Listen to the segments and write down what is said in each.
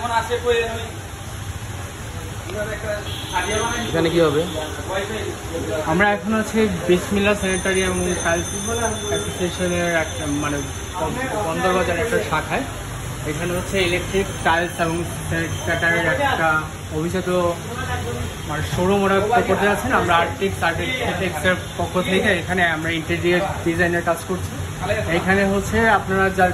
যখন আসে করে এখানে কি হবে? আমরা এখন আছে বিসমিল্লাহ স্যানিটারি এবং টাইলস অ্যাসোসিয়েশনের একটা মানে বন্দরবাজার একটা শাখায়। এখানে হচ্ছে ইলেকট্রিক টাইলস এবং স্যানিটারির একটা অভিজাত মানে শোরুম ওরা করতে যাচ্ছেন। আমরা আর্টিক্স আর্কিটেক্টের পক্ষ থেকে এখানে আমরা ইন্টেরিয়ার ডিজাইনের কাজ করছি। এখানে হচ্ছে আপনারা যা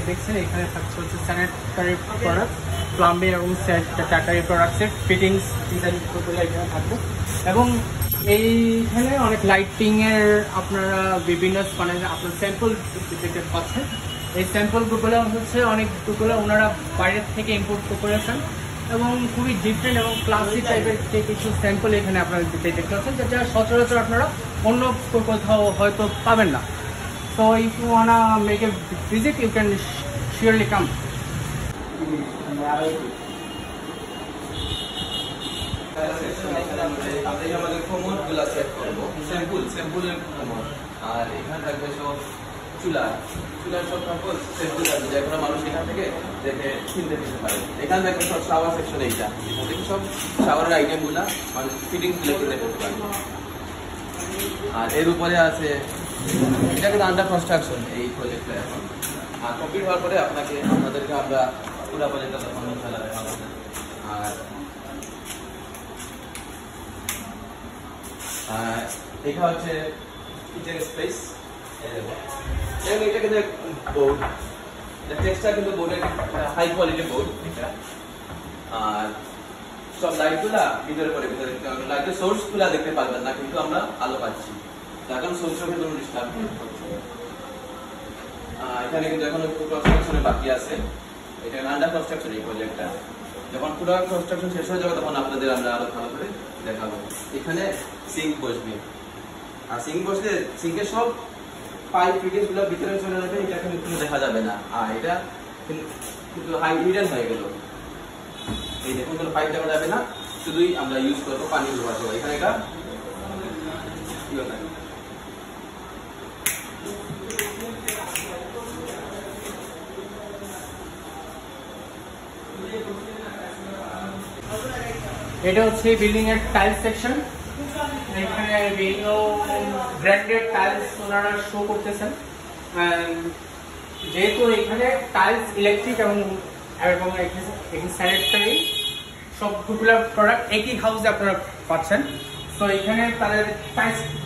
দেখছেন এখানে থাকছে হচ্ছে স্যানিটারি প্রোডাক্ট, প্লাম্বিং এবং স্যানিটারি প্রোডাক্টসের ফিটিংস ডিজাইন এখানে থাকবে। এবং এইখানে অনেক লাইটিংয়ের আপনারা বিভিন্ন মানে আপনার স্যাম্পল দেখতে পাচ্ছেন। এই স্যাম্পলগুলো হচ্ছে অনেকগুলো ওনারা বাইরের থেকে ইম্পোর্ট করেছেন এবং খুবই ডিফারেন্ট এবং ক্লাসিক টাইপের কিছু স্যাম্পল এখানে আপনারা দেখতে পাচ্ছেন, যেটা সচরাচর আপনারা অন্য কোথাও হয়তো পাবেন না। So if you wanna make a visit, you can surely come. আমাদের কোমর গুলা সেট করবো, স্যাম্পলের কোমর। আর এখানে থাকবে সব চুলার সব সকল সেটগুলো আছে, যে কোনো মানুষ এখান থেকে দেখে কিনতে দিতে পারে। এখানে থাকবে সব শাওয়ার সেকশন, এইটা সব শাওয়ারের আইটেম গুলা মানুষ ফিটিংস গুলো কিনতে দিতে পারে। আর এর উপরে আছে এটা কিন্তু আন্ডার কনস্ট্রাকশন এই প্রজেক্টটা এখন। আর কমপ্লিট হওয়ার পরে আপনাদেরকে আমরা পুরো প্রজেক্টটা তখন ইনশাআল্লাহ দেখাবো। আর এটা হচ্ছে কিচেন স্পেস। এটা কিন্তু বোর্ড, টেক্সচার কিন্তু বোর্ডের হাই কোয়ালিটি বোর্ড এটা। আর সব লাইটগুলা ভিতরে লাইটের সোর্স গুলা দেখতে পারবেন না, কিন্তু আমরা আলো পাচ্ছি, এখন সোর্সের কিন্তু ডিস্টার্ব হচ্ছে। এখানে কিন্তু এখন কনস্ট্রাকশনের বাকি আছে, এটা আন্ডার কনস্ট্রাকশন এই প্রজেক্টটা। যখন পুরো কনস্ট্রাকশন শেষ হয়ে যাবে তখন আপনাদের আমরা আরো ভালো করে দেখাবো। এখানে সিঙ্ক বসবে, আর সিঙ্ক বসলে সিঙ্কের সব পাইপ ফিটিংস গুলো ভিতরে চলে যাবে, এটা কিন্তু দেখা যাবে না। আর এটা কিন্তু হাই হিডেন হয়ে গেল। এই দেখুন কোনো পাইপ দেখা যাবে না, শুধুই আমরা ইউজ করবো পানি ব্যবহার করবো। এখানে এটা এটা হচ্ছে বিল্ডিং এর টাইলস সেকশন। এখানে বিভিন্ন ব্র্যান্ডেড টাইলস ওনারা শো করতেছেন। যেহেতু এখানে টাইলস ইলেকট্রিক এবং স্যানিটারি সবগুলো প্রোডাক্ট একই হাউসে আপনারা পাচ্ছেন। তো এখানে তাদের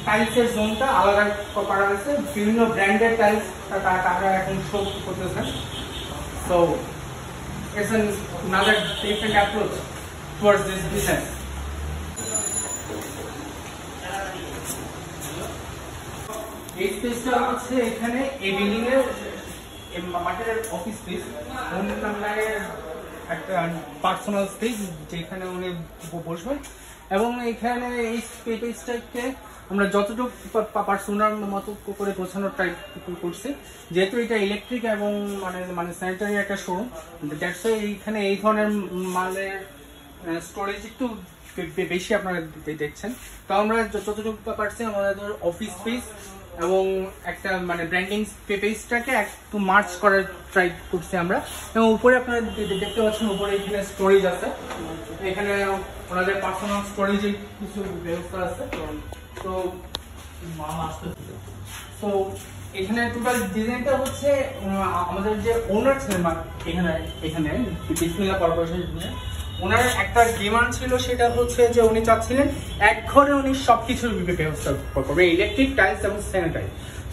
টাইলসের জোনটা আলাদা করা হয়েছে, বিভিন্ন ব্র্যান্ডেড টাইলস তারা এখন শো করতেছেন। So it's another different approach towards this business. এই স্পেসটা হচ্ছে এখানে এই বিল্ডিং এর মার্কেটের অফিস স্পেস, একটা পার্সোনাল স্পেস যেখানে উনি বসবেন। এবং এখানে এই স্পেসটাকে আমরা যতটুকু পার্সোনাল মতো করে গোছানোর ট্রাই করছি, যেহেতু এটা ইলেকট্রিক এবং মানে স্যানিটারি একটা শোরুম, দ্যাটস ওয়াই এইখানে এই ধরনের মালের স্টোরেজ একটু বেশি আপনারা দেখছেন। তো আমরা যতটুকু পারছি আমাদের অফিস স্পেস এবং একটা মানে ব্র্যান্ডিং স্পেসটাকে একটু মার্চ করার ট্রাই করছি আমরা। এবং উপরে আপনারা দেখতে পাচ্ছেন উপরে এখানে স্টোরেজ আছে, এখানে ওনাদের পার্সোনাল স্টোরেজের কিছু ব্যবস্থা আছে। তো এখানে টোটাল ডিজাইনটা হচ্ছে আমাদের যে ওনার ছিলেন এখানে বিসমিল্লাহ কর্পোরেশন, ওনার একটা ডিমান্ড ছিল, সেটা হচ্ছে যে উনি চাচ্ছিলেন এক ঘরে উনি সবকিছুর ব্যবস্থা করবে, ইলেকট্রিক টাইলস এবং স্যানিটারি।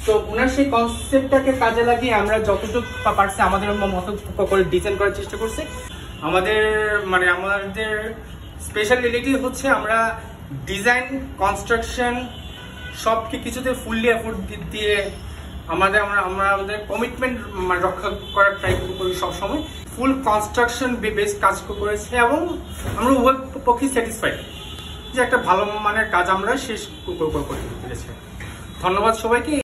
তো ওনার সেই কনসেপ্টটাকে কাজে লাগিয়ে আমরা যতটুকু পারছি আমাদের মতো করে ডিজাইন করার চেষ্টা করছি। আমাদের স্পেশালিটি হচ্ছে আমরা ডিজাইন, কনস্ট্রাকশন সব কিছুতে ফুললি এফোর্ট দিয়ে আমাদের কমিটমেন্ট রক্ষা করার ট্রাই করি সবসময়। ফুল কনস্ট্রাকশন বেস কাজ করেছে এবং আমরা উভয় পক্ষে স্যাটিসফাইড যে একটা ভালো মানের কাজ আমরা শেষ করতে পেরেছি। ধন্যবাদ সবাইকে।